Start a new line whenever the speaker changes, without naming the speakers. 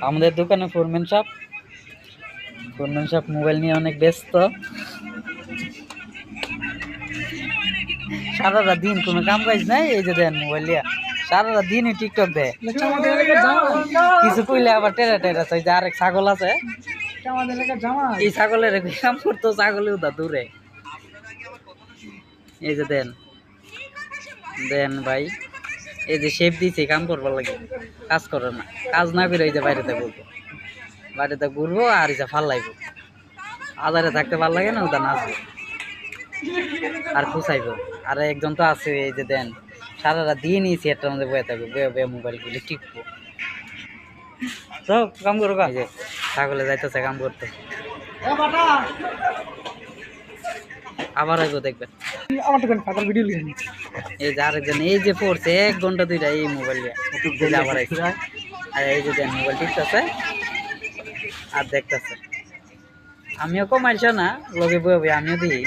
আমাদের দোকানে foreman shop mobile নিয়ে অনেক ব্যস্ত। সারাটা দিন কোনো কাম কাজ নাই, এই যে দেন মোবাইল নিয়ে সারাটা দিনই টিকটক দেয়। কিছু কইলে আবার টেরা টেরা চাই। যে আরেক ছাগল আছে, এই ছাগলের কাম করতো, ছাগলেও দা দূরে। এই যে দেন দেন ভাই, এই যে শেপ দিয়েছে কাম করবার লাগে, কাজ করে না। কাজ না করে এই যে বাড়িতে ঘুরবো আর এই যে ভাল লাগবো। আধারে থাকতে ভাল লাগে না, ওটা নাচবো আর খুঁচাইবো। আর একজন তো আছে, এই যে দেন সারাটা দিয়ে নিয়েছি একটার মধ্যে বয়ে থাকবো, বয়ে মোবাইল গুলি টিপবো। সব কাম করো, এই যে ছাগলে যাইতেছে কাম করতে, আবার আইবো দেখবেন। এই যে আরেকজন এই যে পড়ছে 1 ঘন্টা 2টা এই মোবাইল নিয়ে আবার আইছে। আর এই যে দেন মোবাইল টিপতেছে আর দেখতেছে। আমিও কমাইছ না, লগে বই আমিও দিই।